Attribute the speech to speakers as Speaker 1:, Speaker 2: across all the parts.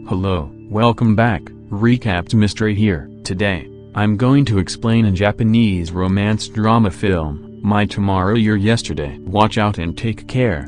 Speaker 1: Hello, welcome back, Recapped Mystery here. Today, I'm going to explain a Japanese romance drama film, My Tomorrow Your Yesterday. Watch out and take care.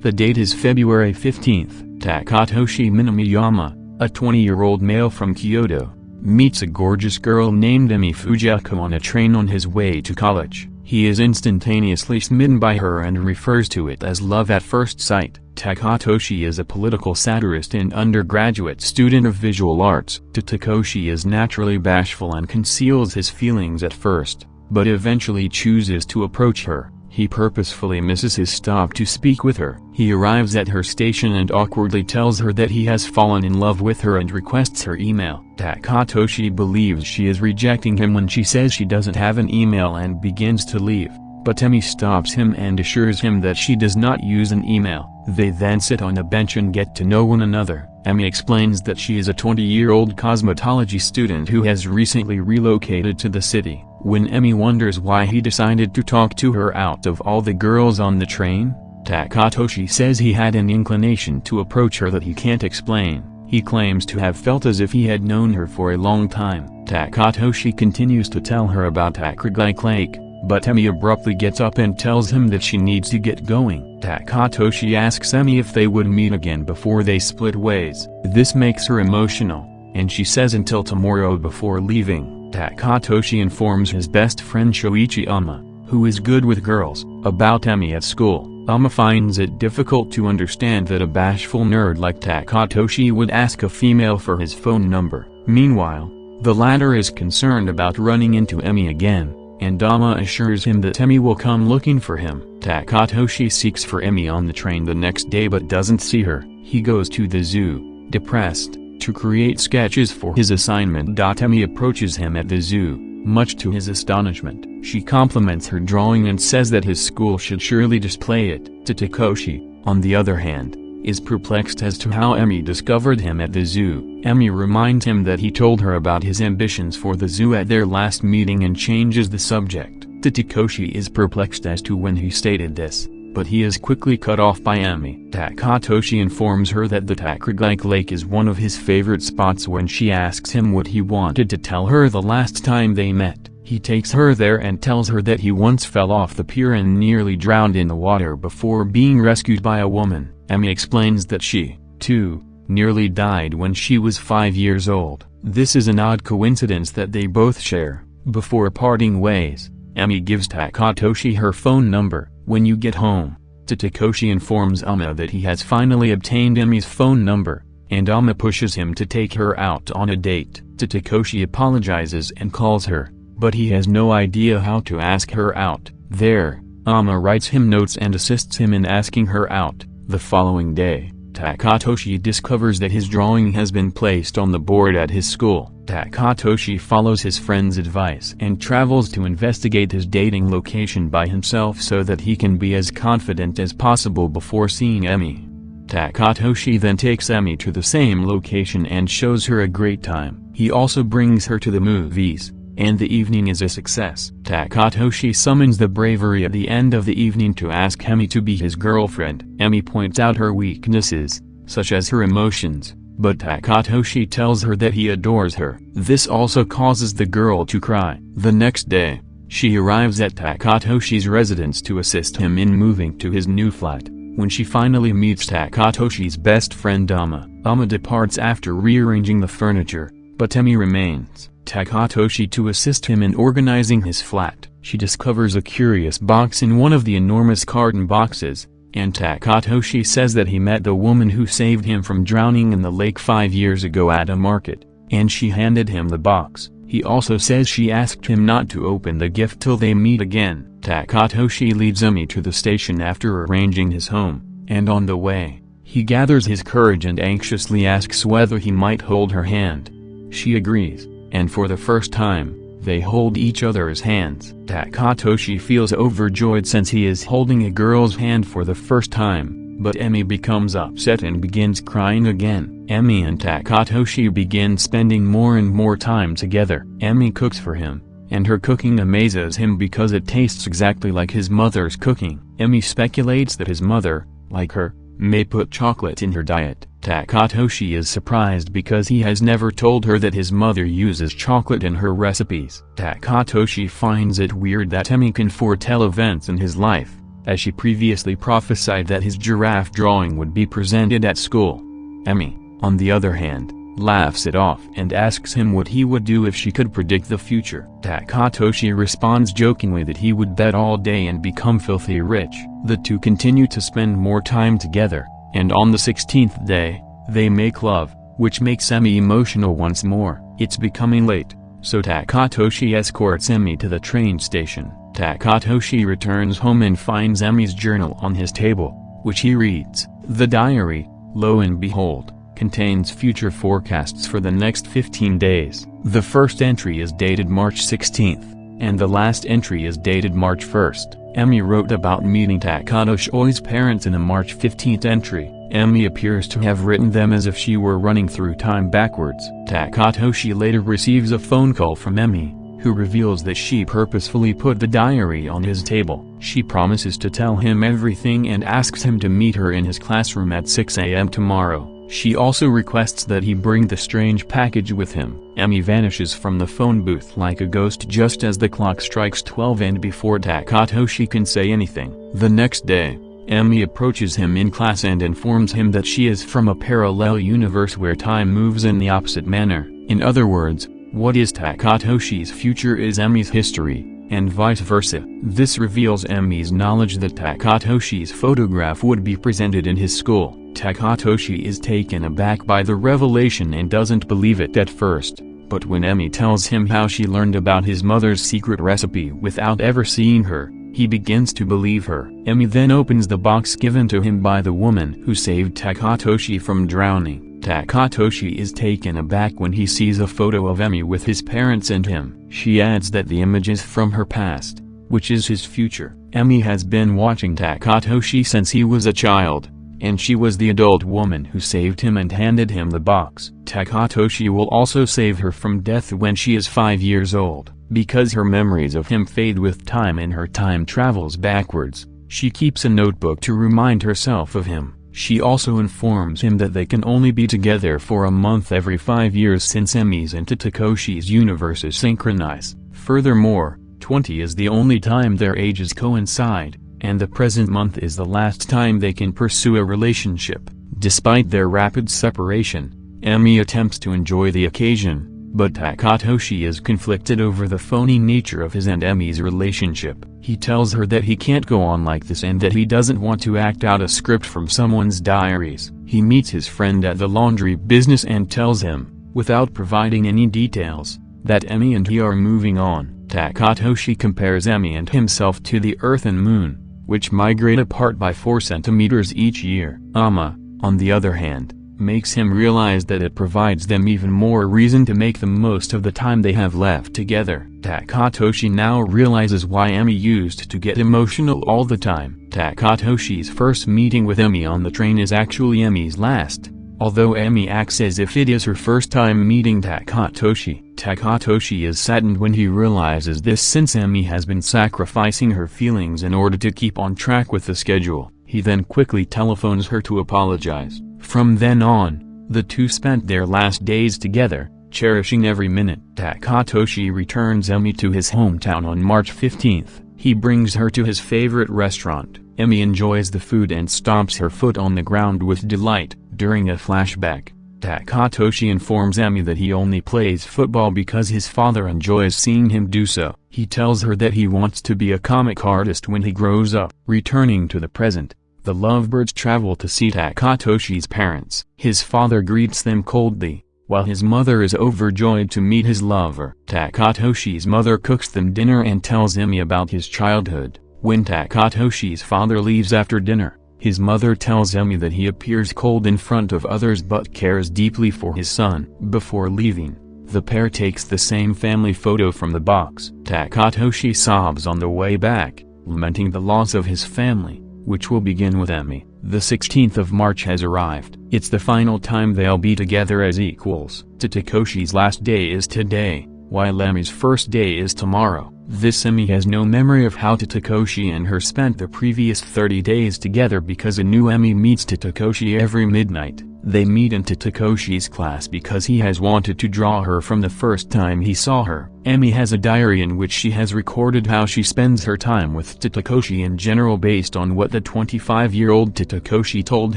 Speaker 1: The date is February 15th. Takatoshi Minamiyama, a 20-year-old male from Kyoto, meets a gorgeous girl named Emi Fujiko on a train on his way to college. He is instantaneously smitten by her and refers to it as love at first sight. Takatoshi is a political satirist and undergraduate student of visual arts. Takatoshi is naturally bashful and conceals his feelings at first, but eventually chooses to approach her. He purposefully misses his stop to speak with her. He arrives at her station and awkwardly tells her that he has fallen in love with her and requests her email. Takatoshi believes she is rejecting him when she says she doesn't have an email and begins to leave, but Emi stops him and assures him that she does not use an email. They then sit on a bench and get to know one another. Emi explains that she is a 20-year-old cosmetology student who has recently relocated to the city. When Emi wonders why he decided to talk to her out of all the girls on the train, Takatoshi says he had an inclination to approach her that he can't explain. He claims to have felt as if he had known her for a long time. Takatoshi continues to tell her about Takragike Lake, but Emi abruptly gets up and tells him that she needs to get going. Takatoshi asks Emi if they would meet again before they split ways. This makes her emotional, and she says until tomorrow before leaving. Takatoshi informs his best friend Shoichi Ama, who is good with girls, about Emi at school. Ama finds it difficult to understand that a bashful nerd like Takatoshi would ask a female for his phone number. Meanwhile, the latter is concerned about running into Emi again, and Ama assures him that Emi will come looking for him. Takatoshi seeks for Emi on the train the next day but doesn't see her. He goes to the zoo, depressed, to create sketches for his assignment. Emi approaches him at the zoo, much to his astonishment. She compliments her drawing and says that his school should surely display it. Takatoshi, on the other hand, is perplexed as to how Emi discovered him at the zoo. Emi reminds him that he told her about his ambitions for the zoo at their last meeting and changes the subject. Takatoshi is perplexed as to when he stated this, but he is quickly cut off by Emi. Takatoshi informs her that the Takragike Lake is one of his favorite spots. When she asks him what he wanted to tell her the last time they met, he takes her there and tells her that he once fell off the pier and nearly drowned in the water before being rescued by a woman. Emi explains that she, too, nearly died when she was 5 years old. This is an odd coincidence that they both share. Before parting ways, Emi gives Takatoshi her phone number. When you get home, Takatoshi informs Ama that he has finally obtained Emi's phone number, and Ama pushes him to take her out on a date. Takatoshi apologizes and calls her, but he has no idea how to ask her out. There, Ama writes him notes and assists him in asking her out. The following day, Takatoshi discovers that his drawing has been placed on the board at his school. Takatoshi follows his friend's advice and travels to investigate his dating location by himself so that he can be as confident as possible before seeing Emi. Takatoshi then takes Emi to the same location and shows her a great time. He also brings her to the movies, and the evening is a success. Takatoshi summons the bravery at the end of the evening to ask Emi to be his girlfriend. Emi points out her weaknesses, such as her emotions, but Takatoshi tells her that he adores her. This also causes the girl to cry. The next day, she arrives at Takatoshi's residence to assist him in moving to his new flat. When she finally meets Takatoshi's best friend Ama departs after rearranging the furniture, but Emi remains. Takatoshi to assist him in organizing his flat. She discovers a curious box in one of the enormous carton boxes, and Takatoshi says that he met the woman who saved him from drowning in the lake 5 years ago at a market, and she handed him the box. He also says she asked him not to open the gift till they meet again. Takatoshi leads Emi to the station after arranging his home, and on the way, he gathers his courage and anxiously asks whether he might hold her hand. She agrees, and for the first time, they hold each other's hands. Takatoshi feels overjoyed since he is holding a girl's hand for the first time, but Emi becomes upset and begins crying again. Emi and Takatoshi begin spending more and more time together. Emi cooks for him, and her cooking amazes him because it tastes exactly like his mother's cooking. Emi speculates that his mother, like her, may put chocolate in her diet. Takatoshi is surprised because he has never told her that his mother uses chocolate in her recipes. Takatoshi finds it weird that Emi can foretell events in his life, as she previously prophesied that his giraffe drawing would be presented at school. Emi, on the other hand, laughs it off and asks him what he would do if she could predict the future. Takatoshi responds jokingly that he would bet all day and become filthy rich. The two continue to spend more time together, and on the 16th day, they make love, which makes Emi emotional once more. It's becoming late, so Takatoshi escorts Emi to the train station. Takatoshi returns home and finds Emi's journal on his table, which he reads. The diary, lo and behold, contains future forecasts for the next 15 days. The first entry is dated March 16th, and the last entry is dated March 1st. Emi wrote about meeting Takatoshi's parents in a March 15th entry. Emi appears to have written them as if she were running through time backwards. Takatoshi later receives a phone call from Emi, who reveals that she purposefully put the diary on his table. She promises to tell him everything and asks him to meet her in his classroom at 6 a.m. tomorrow. She also requests that he bring the strange package with him. Emi vanishes from the phone booth like a ghost just as the clock strikes 12 and before Takatoshi can say anything. The next day, Emi approaches him in class and informs him that she is from a parallel universe where time moves in the opposite manner. In other words, what is Takatoshi's future is Emi's history, and vice versa. This reveals Emi's knowledge that Takatoshi's photograph would be presented in his school. Takatoshi is taken aback by the revelation and doesn't believe it at first, but when Emi tells him how she learned about his mother's secret recipe without ever seeing her, he begins to believe her. Emi then opens the box given to him by the woman who saved Takatoshi from drowning. Takatoshi is taken aback when he sees a photo of Emi with his parents and him. She adds that the image is from her past, which is his future. Emi has been watching Takatoshi since he was a child, and she was the adult woman who saved him and handed him the box. Takatoshi will also save her from death when she is 5 years old. Because her memories of him fade with time and her time travels backwards, she keeps a notebook to remind herself of him. She also informs him that they can only be together for a month every 5 years since Emi's and Takatoshi's universes synchronize. Furthermore, 20 is the only time their ages coincide, and the present month is the last time they can pursue a relationship. Despite their rapid separation, Emi attempts to enjoy the occasion, but Takatoshi is conflicted over the phony nature of his and Emi's relationship. He tells her that he can't go on like this and that he doesn't want to act out a script from someone's diaries. He meets his friend at the laundry business and tells him, without providing any details, that Emi and he are moving on. Takatoshi compares Emi and himself to the Earth and Moon, which migrate apart by 4 centimeters each year. Ama, on the other hand, makes him realize that it provides them even more reason to make the most of the time they have left together. Takatoshi now realizes why Emi used to get emotional all the time. Takatoshi's first meeting with Emi on the train is actually Emi's last, although Emi acts as if it is her first time meeting Takatoshi. Takatoshi is saddened when he realizes this since Emi has been sacrificing her feelings in order to keep on track with the schedule. He then quickly telephones her to apologize. From then on, the two spent their last days together, cherishing every minute. Takatoshi returns Emi to his hometown on March 15th. He brings her to his favorite restaurant. Emi enjoys the food and stomps her foot on the ground with delight. During a flashback, Takatoshi informs Emi that he only plays football because his father enjoys seeing him do so. He tells her that he wants to be a comic artist when he grows up. Returning to the present, the lovebirds travel to see Takatoshi's parents. His father greets them coldly, while his mother is overjoyed to meet his lover. Takatoshi's mother cooks them dinner and tells Emi about his childhood. When Takatoshi's father leaves after dinner, his mother tells Emi that he appears cold in front of others but cares deeply for his son. Before leaving, the pair takes the same family photo from the box. Takatoshi sobs on the way back, lamenting the loss of his family, which will begin with Emi. The 16th of March has arrived. It's the final time they'll be together as equals. Takatoshi's last day is today, while Emi's first day is tomorrow. This Emi has no memory of how Tatakoshi and her spent the previous 30 days together because a new Emi meets Tatakoshi every midnight. They meet in Tatakoshi's class because he has wanted to draw her from the first time he saw her. Emi has a diary in which she has recorded how she spends her time with Tatakoshi in general based on what the 25-year-old Tatakoshi told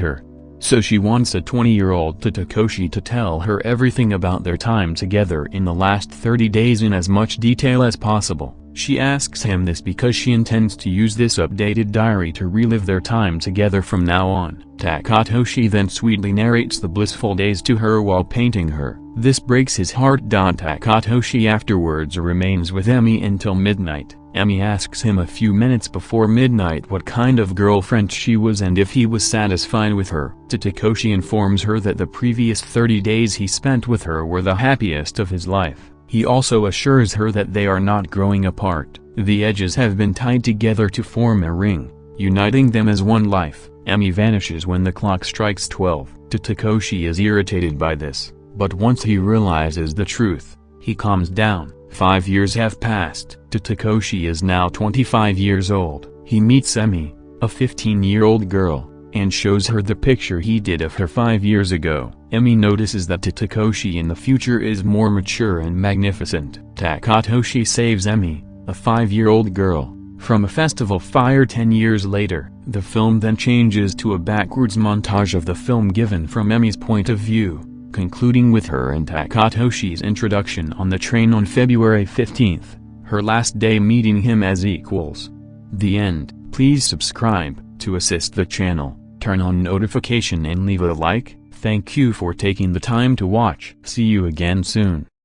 Speaker 1: her. So she wants a 20-year-old Tatakoshi to tell her everything about their time together in the last 30 days in as much detail as possible. She asks him this because she intends to use this updated diary to relive their time together from now on. Takatoshi then sweetly narrates the blissful days to her while painting her. This breaks his heart. Takatoshi afterwards remains with Emi until midnight. Emi asks him a few minutes before midnight what kind of girlfriend she was and if he was satisfied with her. Tatakoshi informs her that the previous 30 days he spent with her were the happiest of his life. He also assures her that they are not growing apart. The edges have been tied together to form a ring, uniting them as one life. Emi vanishes when the clock strikes 12. Tatakoshi is irritated by this, but once he realizes the truth, he calms down. 5 years have passed. Tatakoshi is now 25 years old. He meets Emi, a 15-year-old girl, and shows her the picture he did of her 5 years ago. Emi notices that Tatakoshi in the future is more mature and magnificent. Takatoshi saves Emi, a 5-year-old girl, from a festival fire 10 years later. The film then changes to a backwards montage of the film given from Emi's point of view, concluding with her and Takatoshi's introduction on the train on February 15th, her last day meeting him as equals. The end. Please subscribe to assist the channel, turn on notification and leave a like. Thank you for taking the time to watch. See you again soon.